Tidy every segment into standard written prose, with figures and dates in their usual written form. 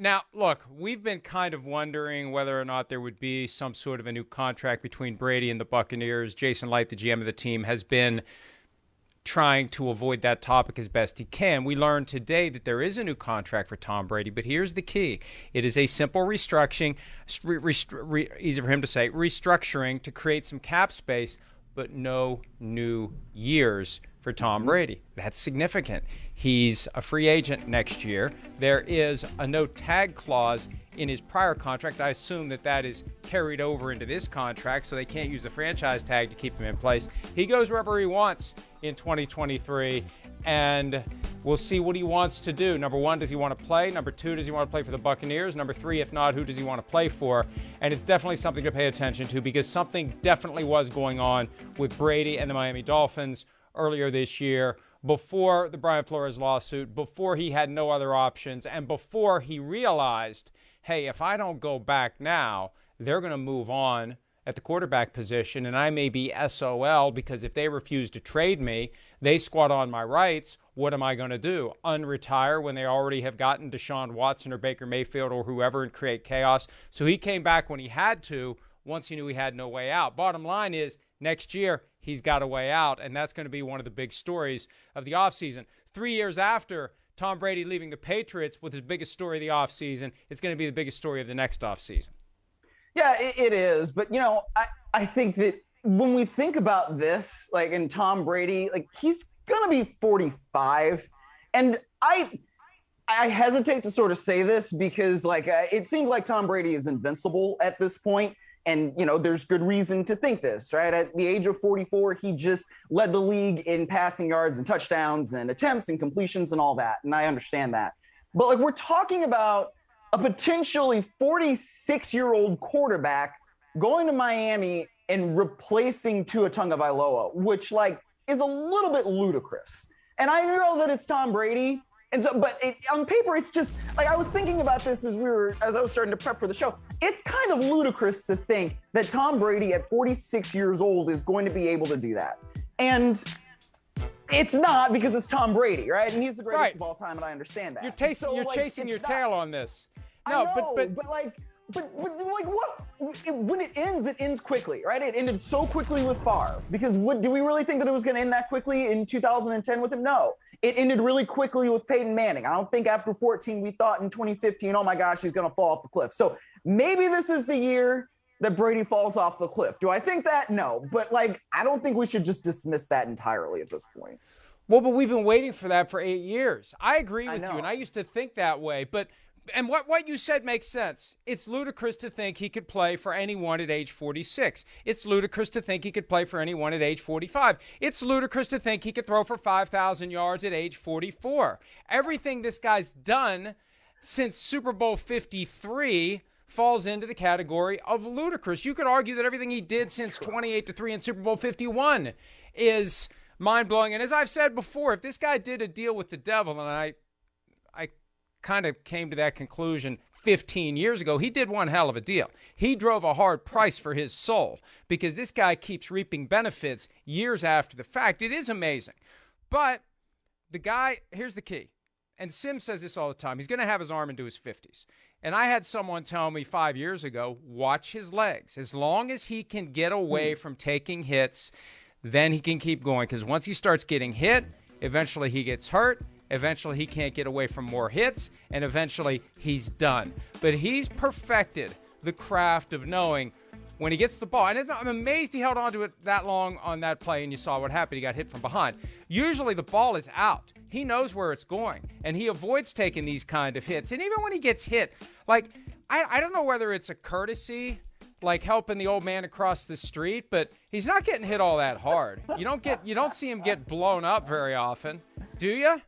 Now, look, we've been kind of wondering whether or not there would be some sort of a new contract between Brady and the Buccaneers. Jason Light, the GM of the team, has been trying to avoid that topic as best he can. We learned today that there is a new contract for Tom Brady, but here's the key. It is a simple restructuring, easy for him to say, restructuring to create some cap space, but no new years for Tom Brady. That's significant. He's a free agent next year. There is a no tag clause in his prior contract. I assume that is carried over into this contract, so they can't use the franchise tag to keep him in place. He goes wherever he wants in 2023, and we'll see what he wants to do. Number one, does he want to play? Number two, does he want to play for the Buccaneers? Number three, if not, who does he want to play for? And it's definitely something to pay attention to, because something definitely was going on with Brady and the Miami Dolphins earlier this year, before the Brian Flores lawsuit, before he had no other options, and before he realized, hey, if I don't go back now, they're going to move on at the quarterback position, and I may be SOL, because if they refuse to trade me, they squat on my rights. What am I going to do? Unretire when they already have gotten Deshaun Watson or Baker Mayfield or whoever and create chaos? So he came back when he had to, once he knew he had no way out. Bottom line is, next year, he's got a way out, and that's going to be one of the big stories of the offseason. 3 years after Tom Brady leaving the Patriots with his biggest story of the offseason, it's going to be the biggest story of the next offseason. Yeah, it is. But, I think that when we think about this, like in Tom Brady, like he's going to be 45. And I hesitate to sort of say this because it seems like Tom Brady is invincible at this point. And, there's good reason to think this, right? At the age of 44, he just led the league in passing yards and touchdowns and attempts and completions and all that. And I understand that. But we're talking about a potentially 46-year-old quarterback going to Miami and replacing Tua Tagovailoa, which is a little bit ludicrous. And I know that it's Tom Brady. And so, but on paper, it's just I was thinking about this as I was starting to prep for the show. It's kind of ludicrous to think that Tom Brady at 46 years old is going to be able to do that. And it's not, because it's Tom Brady, right? And he's the greatest of all time, and I understand that. You're chasing your tail on this. No, I know, but what? When it ends quickly, right? It ended so quickly with Favre. Because do we really think that it was going to end that quickly in 2010 with him? No. It ended really quickly with Peyton Manning. I don't think after 14 we thought in 2015, oh my gosh, he's going to fall off the cliff. So maybe this is the year that Brady falls off the cliff. Do I think that? No. But I don't think we should just dismiss that entirely at this point. Well, but we've been waiting for that for 8 years. I agree with you, and I used to think that way. And what you said makes sense. It's ludicrous to think he could play for anyone at age 46. It's ludicrous to think he could play for anyone at age 45. It's ludicrous to think he could throw for 5,000 yards at age 44. Everything this guy's done since Super Bowl 53 falls into the category of ludicrous. You could argue that everything he did since 28-3 in Super Bowl 51 is mind-blowing. And as I've said before, if this guy did a deal with the devil, and I kind of came to that conclusion 15 years ago, he did one hell of a deal. He drove a hard price for his soul, because this guy keeps reaping benefits years after the fact. It is amazing. But the guy, here's the key, and Sims says this all the time, he's going to have his arm into his 50s. And I had someone tell me 5 years ago, watch his legs. As long as he can get away from taking hits, then he can keep going. Because once he starts getting hit, eventually he gets hurt. Eventually, he can't get away from more hits, and eventually, he's done. But he's perfected the craft of knowing when he gets the ball. And I'm amazed he held on to it that long on that play, and you saw what happened. He got hit from behind. Usually, the ball is out. He knows where it's going, and he avoids taking these kind of hits. And even when he gets hit, I don't know whether it's a courtesy, helping the old man across the street, but he's not getting hit all that hard. You don't see him get blown up very often, do you?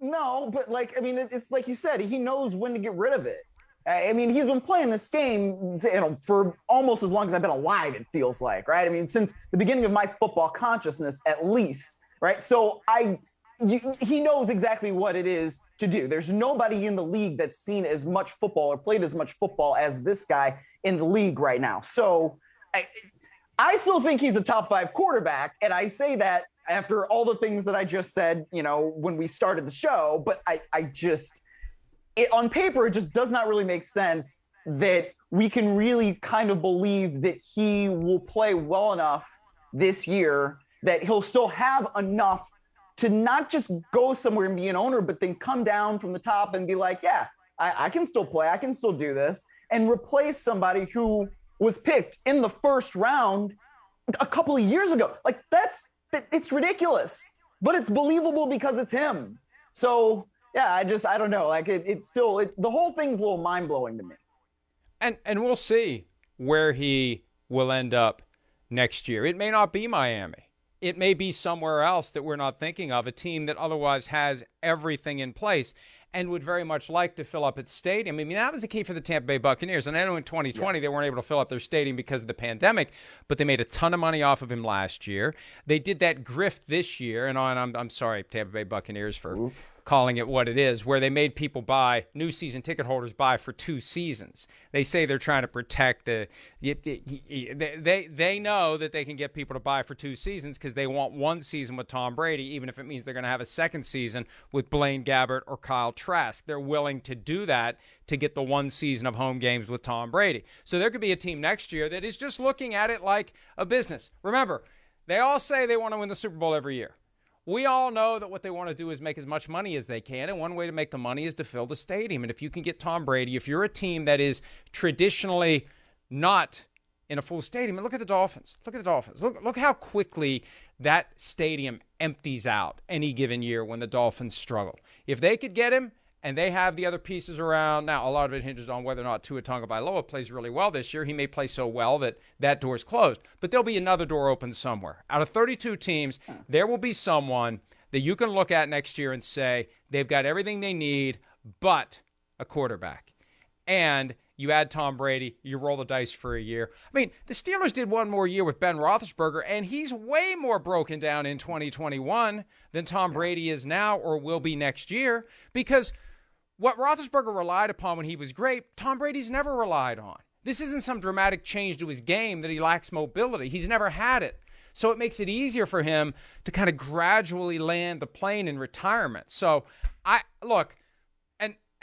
No, but it's like you said, he knows when to get rid of it. He's been playing this game, for almost as long as I've been alive, it feels like, right? Since the beginning of my football consciousness, at least, right? So he knows exactly what it is to do. There's nobody in the league that's seen as much football or played as much football as this guy in the league right now. So I still think he's a top 5 quarterback, and I say that after all the things that I just said, when we started the show, but on paper, it just does not really make sense that we can really kind of believe that he will play well enough this year that he'll still have enough to not just go somewhere and be an owner, but then come down from the top and be like, yeah, I can still play. I can still do this, and replace somebody who was picked in the first round a couple of years ago. Like, it's ridiculous, but it's believable because it's him. So yeah, I don't know. Like, it's still, the whole thing's a little mind blowing to me. And we'll see where he will end up next year. It may not be Miami. It may be somewhere else that we're not thinking of, a team that otherwise has everything in place and would very much like to fill up its stadium. I mean, that was the key for the Tampa Bay Buccaneers. And I know in 2020 they weren't able to fill up their stadium because of the pandemic, but they made a ton of money off of him last year. They did that grift this year, and I'm sorry, Tampa Bay Buccaneers, for calling it what it is, where they made people buy, new season ticket holders buy for 2 seasons. They say they're trying to protect they know that they can get people to buy for 2 seasons because they want 1 season with Tom Brady, even if it means they're going to have a 2nd season with Blaine Gabbert or Kyle Trask. They're willing to do that to get the 1 season of home games with Tom Brady. So there could be a team next year that is just looking at it like a business. Remember, they all say they want to win the Super Bowl every year. We all know that what they want to do is make as much money as they can, and one way to make the money is to fill the stadium. And if you can get Tom Brady, if you're a team that is traditionally not in a full stadium, and look at the Dolphins. Look at the Dolphins. Look how quickly that stadium empties out any given year when the Dolphins struggle. If they could get him, and they have the other pieces around. Now, a lot of it hinges on whether or not Tua Tagovailoa plays really well this year. He may play so well that that door's closed. But there'll be another door open somewhere. Out of 32 teams, there will be someone that you can look at next year and say they've got everything they need but a quarterback. And you add Tom Brady, you roll the dice for a year. I mean, the Steelers did 1 more year with Ben Roethlisberger, and he's way more broken down in 2021 than Tom Brady is now or will be next year, because what Roethlisberger relied upon when he was great, Tom Brady's never relied on. This isn't some dramatic change to his game that he lacks mobility. He's never had it. So it makes it easier for him to kind of gradually land the plane in retirement. So,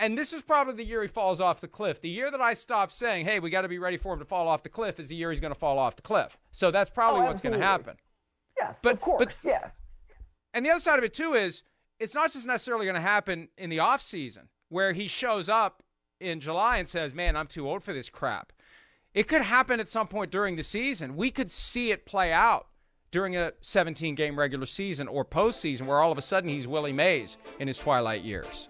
and this is probably the year he falls off the cliff. The year that I stopped saying, hey, we got to be ready for him to fall off the cliff, is the year he's going to fall off the cliff. So that's probably what's going to happen. Yes, of course, yeah. And the other side of it, too, is it's not just necessarily going to happen in the offseason, where he shows up in July and says, man, I'm too old for this crap. It could happen at some point during the season. We could see it play out during a 17-game regular season or postseason, where all of a sudden he's Willie Mays in his twilight years.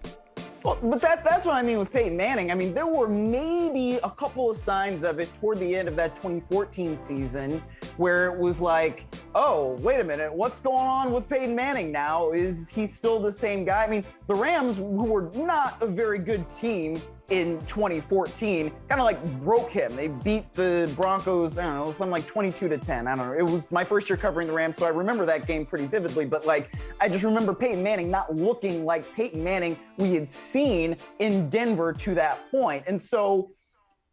Well, but that's what I mean with Peyton Manning. I mean, there were maybe a couple of signs of it toward the end of that 2014 season where it was like, oh, wait a minute, what's going on with Peyton Manning now? Is he still the same guy? I mean, the Rams, who were not a very good team in 2014, kind of like broke him. They beat the Broncos, I don't know, something like 22-10. I don't know. It was my first year covering the Rams, so I remember that game pretty vividly. But like, I just remember Peyton Manning not looking like Peyton Manning we had seen in Denver to that point. And so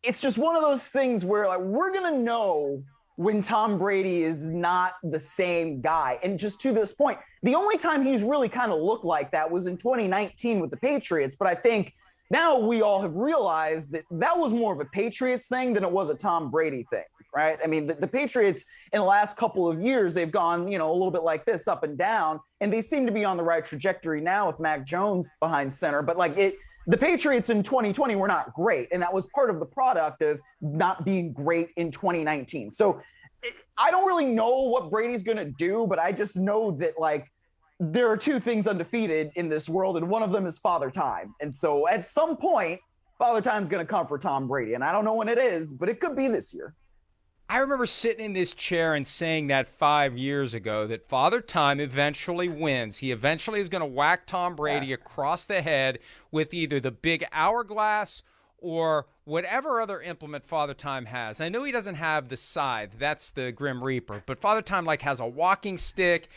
it's just one of those things where like we're gonna know when Tom Brady is not the same guy. And just to this point, the only time he's really kind of looked like that was in 2019 with the Patriots. But I think now we all have realized that that was more of a Patriots thing than it was a Tom Brady thing, right? I mean, the Patriots in the last couple of years, they've gone, a little bit like this, up and down, and they seem to be on the right trajectory now with Mac Jones behind center. But the Patriots in 2020 were not great, and that was part of the product of not being great in 2019. So I don't really know what Brady's going to do, but I just know that, there are 2 things undefeated in this world, and one of them is Father Time. And so at some point, Father Time's going to come for Tom Brady. And I don't know when it is, but it could be this year. I remember sitting in this chair and saying that 5 years ago, that Father Time eventually wins. He eventually is going to whack Tom Brady across the head with either the big hourglass or whatever other implement Father Time has. I know he doesn't have the scythe. That's the Grim Reaper. But Father Time has a walking stick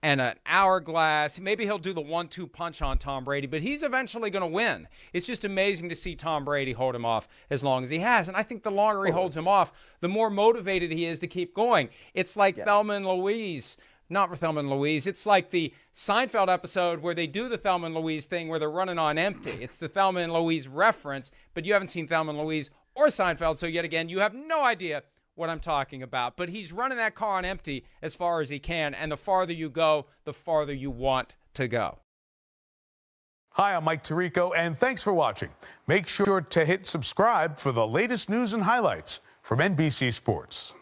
and an hourglass. Maybe he'll do the 1-2 punch on Tom Brady, but he's eventually going to win. It's just amazing to see Tom Brady hold him off as long as he has. And I think the longer he holds him off, the more motivated he is to keep going. It's like Thelma and Louise not for Thelma and Louise. It's like the Seinfeld episode where they do the Thelma and Louise thing where they're running on empty. It's the Thelma and Louise reference, but you haven't seen Thelma and Louise or Seinfeld, so yet again, you have no idea what I'm talking about. But he's running that car on empty as far as he can, and the farther you go, the farther you want to go. Hi, I'm Mike Tirico, and thanks for watching. Make sure to hit subscribe for the latest news and highlights from NBC Sports.